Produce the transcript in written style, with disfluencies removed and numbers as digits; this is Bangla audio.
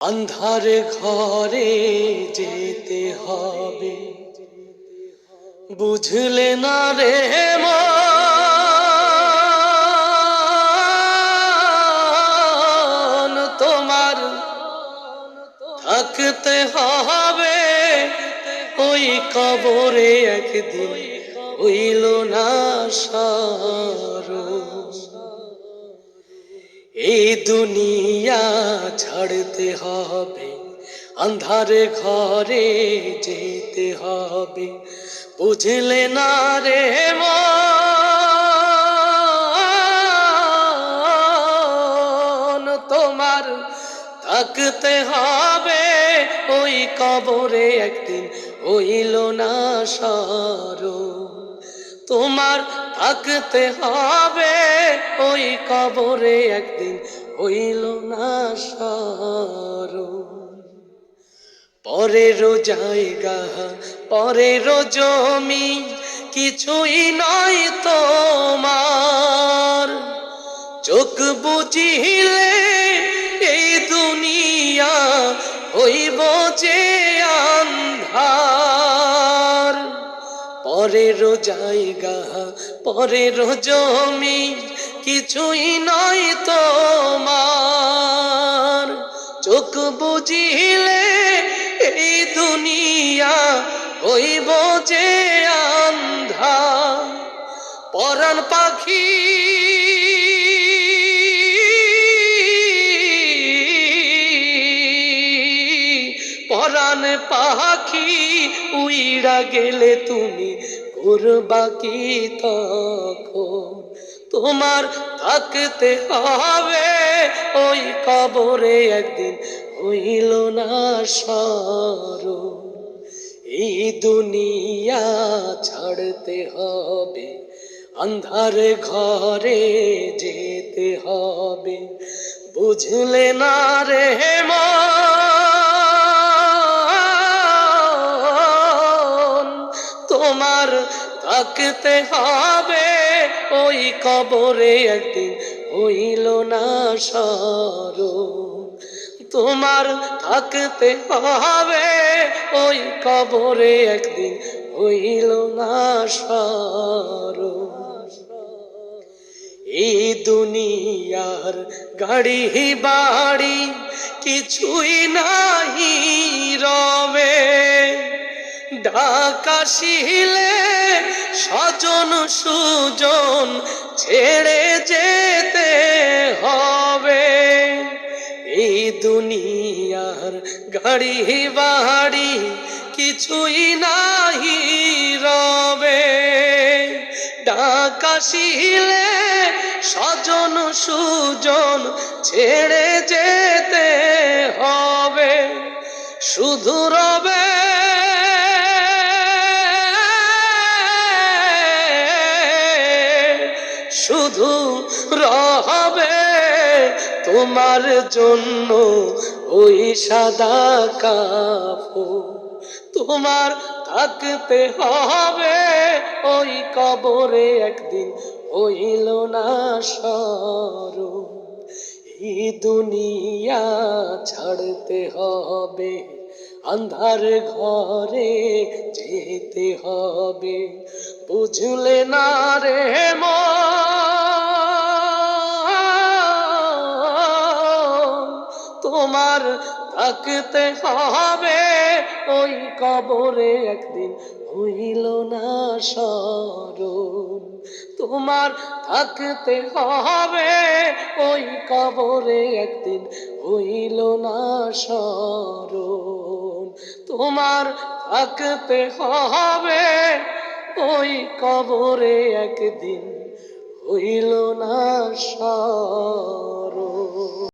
আন্ধারে ঘরে যেতে হবে, বুঝলে না রে মন, তোমার থাকতে হবে ওই কবরে একদিন, হইল না সারো। এই দুনিয়া ছাড়তে হবে, আন্ধারে ঘরে যেতে হবে, বুঝলে না রে মন, তোমার থাকতে হবে ওই কবরে একদিন, হইল না সারো। তোমার থাকতে হবে ওই কবরে একদিন, হইল না সারো। পরেরও জায়গা পরেরও জমি কিছুই নয় তোমার, চোখ বুঝিলে এই দুনিয়া হইব যে আন্ধার। পরেরও জায়গা পরেরও জমি কিছুই নয় তোমার, চোখ বুঝিলে এই দুনিয়া হইব যে আন্ধার। পরাণ পাখি পরাণ পাখি উইড়া গেলে তুমি করবা কি তখন, তোমার থাকতে হবে ওই কবরে একদিন, হইল না সারো। এই দুনিয়া ছাড়তে হবে, আন্ধারে ঘরে যেতে হবে, বুঝলে না রে মন, তোমার থাকতে হবে ওই কবরে একদিন, হইল না সারো। তোমার থাকতে হবে ওই কবরে একদিন, হইল না সারো। এই দুনিয়ার গাড়ি বাড়ি কিছুই নাহি রবে, ডাক আসিলে স্বজন সুজন ছেড়ে যেতে হবে। এই দুনিয়ার গাড়ি বাড়ি কিছুই নাহি রবে, ডাক আসিলে স্বজন সুজন ছেড়ে যেতে হবে। শুধু রবে শুধু রবে তোমার জন্য ওই সাদা কাফন, তোমার থাকতে হবে ওই কবরে একদিন, হইল না সারো। এই দুনিয়া ছাড়তে হবে, আন্ধার ঘরে যেতে হবে, বুঝলে না রে মন, তোমার থাকতে হবে ওই কবরে একদিন, হইল না সারো। তোমার থাকতে হবে ওই কবরে একদিন, হইল না সারো। তোমার থাকতে হবে ওই কবরে একদিন, হইল না সারো।